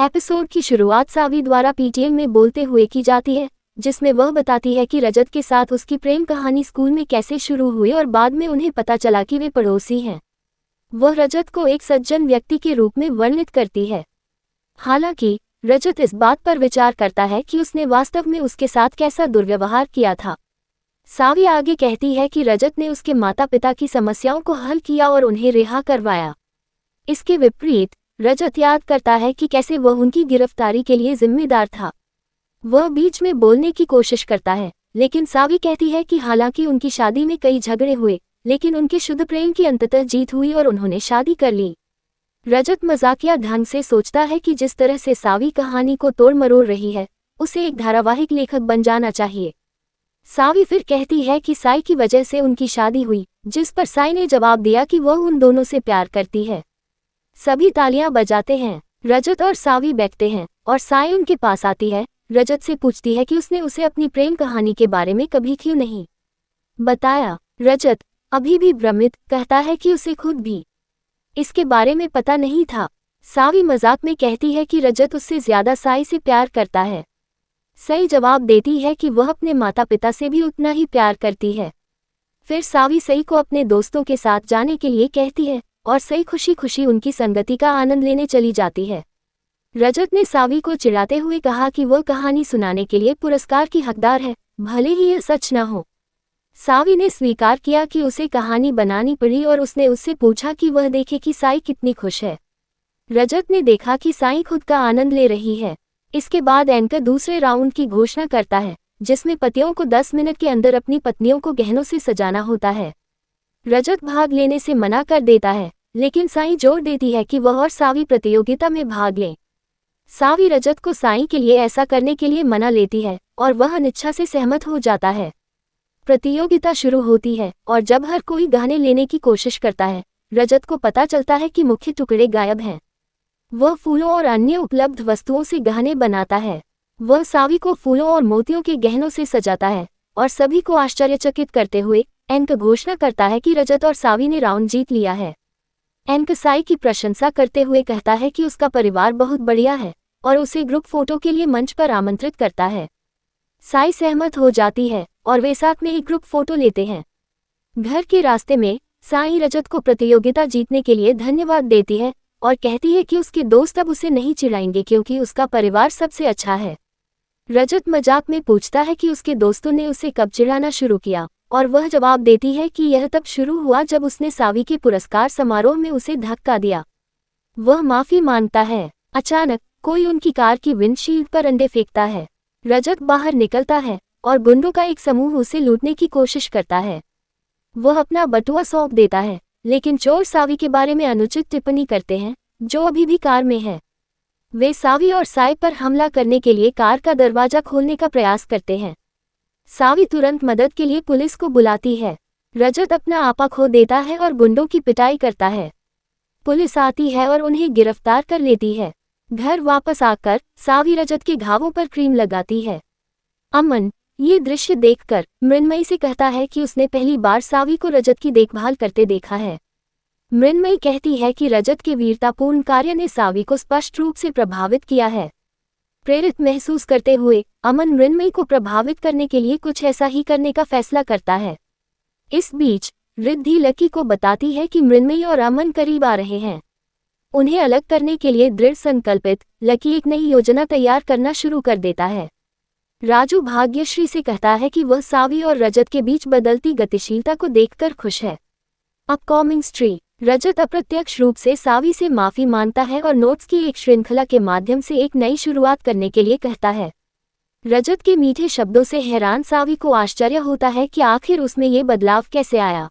Episode की शुरुआत सावी द्वारा पीटीएम में बोलते हुए की जाती है, जिसमें वह बताती है कि रजत के साथ उसकी प्रेम कहानी स्कूल में कैसे शुरू हुई और बाद में उन्हें पता चला कि वे पड़ोसी हैं। वह रजत को एक सज्जन व्यक्ति के रूप में वर्णित करती है। हालांकि रजत इस बात पर विचार करता है कि उसने वास्तव में उसके साथ कैसा दुर्व्यवहार किया था। सावी आगे कहती है कि रजत ने उसके माता पिता की समस्याओं को हल किया और उन्हें रिहा करवाया। इसके विपरीत रजत याद करता है कि कैसे वह उनकी गिरफ्तारी के लिए जिम्मेदार था। वह बीच में बोलने की कोशिश करता है, लेकिन सावी कहती है कि हालांकि उनकी शादी में कई झगड़े हुए, लेकिन उनके शुद्ध प्रेम की अंततः जीत हुई और उन्होंने शादी कर ली। रजत मजाकिया ढंग से सोचता है कि जिस तरह से सावी कहानी को तोड़ मरोड़ रही है, उसे एक धारावाहिक लेखक बन जाना चाहिए। सावी फिर कहती है कि साई की वजह से उनकी शादी हुई, जिस पर साई ने जवाब दिया कि वह उन दोनों से प्यार करती है। सभी तालियां बजाते हैं। रजत और सावी बैठते हैं और साई उनके पास आती है। रजत से पूछती है कि उसने उसे अपनी प्रेम कहानी के बारे में कभी क्यों नहीं बताया। रजत अभी भी भ्रमित कहता है कि उसे खुद भी इसके बारे में पता नहीं था। सावी मजाक में कहती है कि रजत उससे ज्यादा साई से प्यार करता है। सही जवाब देती है कि वह अपने माता पिता से भी उतना ही प्यार करती है। फिर सावी सई को अपने दोस्तों के साथ जाने के लिए कहती है और सई खुशी खुशी उनकी संगति का आनंद लेने चली जाती है। रजत ने सावी को चिढ़ाते हुए कहा कि वह कहानी सुनाने के लिए पुरस्कार की हकदार है, भले ही यह सच न हो। सावी ने स्वीकार किया कि उसे कहानी बनानी पड़ी और उसने उससे पूछा कि वह देखे कि साई कितनी खुश है। रजत ने देखा कि साई खुद का आनंद ले रही है। इसके बाद एंकर दूसरे राउंड की घोषणा करता है, जिसमें पतियों को 10 मिनट के अंदर अपनी पत्नियों को गहनों से सजाना होता है। रजत भाग लेने से मना कर देता है, लेकिन साई जोर देती है कि वह और सावी प्रतियोगिता में भाग लें। सावी रजत को साई के लिए ऐसा करने के लिए मना लेती है और वह अनिच्छा से सहमत हो जाता है। प्रतियोगिता शुरू होती है और जब हर कोई गहने लेने की कोशिश करता है, रजत को पता चलता है कि मुख्य टुकड़े गायब हैं। वह फूलों और अन्य उपलब्ध वस्तुओं से गहने बनाता है। वह सावी को फूलों और मोतियों के गहनों से सजाता है और सभी को आश्चर्यचकित करते हुए एंकर घोषणा करता है कि रजत और सावी ने राउंड जीत लिया है। एंकर साई की प्रशंसा करते हुए कहता है कि उसका परिवार बहुत बढ़िया है और उसे ग्रुप फोटो के लिए मंच पर आमंत्रित करता है। साई सहमत हो जाती है और वे साथ में एक ग्रुप फोटो लेते हैं। घर के रास्ते में साई रजत को प्रतियोगिता जीतने के लिए धन्यवाद देती है और कहती है कि उसके दोस्त अब उसे नहीं चिढ़ाएंगे क्योंकि उसका परिवार सबसे अच्छा है। रजत मजाक में पूछता है कि उसके दोस्तों ने उसे कब चिढ़ाना शुरू किया और वह जवाब देती है कि यह तब शुरू हुआ जब उसने सावी के पुरस्कार समारोह में उसे धक्का दिया। वह माफी मांगता है। अचानक कोई उनकी कार की विंडशील्ड पर अंडे फेंकता है। रजत बाहर निकलता है और गुंडों का एक समूह उसे लूटने की कोशिश करता है। वह अपना बटुआ सौंप देता है, लेकिन चोर सावी के बारे में अनुचित टिप्पणी करते हैं, जो अभी भी कार में है। वे सावी और साई पर हमला करने के लिए कार का दरवाजा खोलने का प्रयास करते हैं। सावी तुरंत मदद के लिए पुलिस को बुलाती है। रजत अपना आपा खो देता है और गुंडों की पिटाई करता है। पुलिस आती है और उन्हें गिरफ्तार कर लेती है। घर वापस आकर सावी रजत के घावों पर क्रीम लगाती है। अमन ये दृश्य देखकर मृण्मयी से कहता है कि उसने पहली बार सावी को रजत की देखभाल करते देखा है। मृण्मयी कहती है कि रजत के वीरतापूर्ण कार्य ने सावी को स्पष्ट रूप से प्रभावित किया है। प्रेरित महसूस करते हुए अमन मृण्मयी को प्रभावित करने के लिए कुछ ऐसा ही करने का फैसला करता है। इस बीच रिद्धि लकी को बताती है कि मृण्मयी और अमन करीब आ रहे हैं। उन्हें अलग करने के लिए दृढ़ संकल्पित लकी एक नई योजना तैयार करना शुरू कर देता है। राजू भाग्यश्री से कहता है कि वह सावी और रजत के बीच बदलती गतिशीलता को देखकर खुश है। अपकमिंग स्ट्री रजत अप्रत्यक्ष रूप से सावी से माफी मांगता है और नोट्स की एक श्रृंखला के माध्यम से एक नई शुरुआत करने के लिए कहता है। रजत के मीठे शब्दों से हैरान सावी को आश्चर्य होता है कि आखिर उसमें ये बदलाव कैसे आया।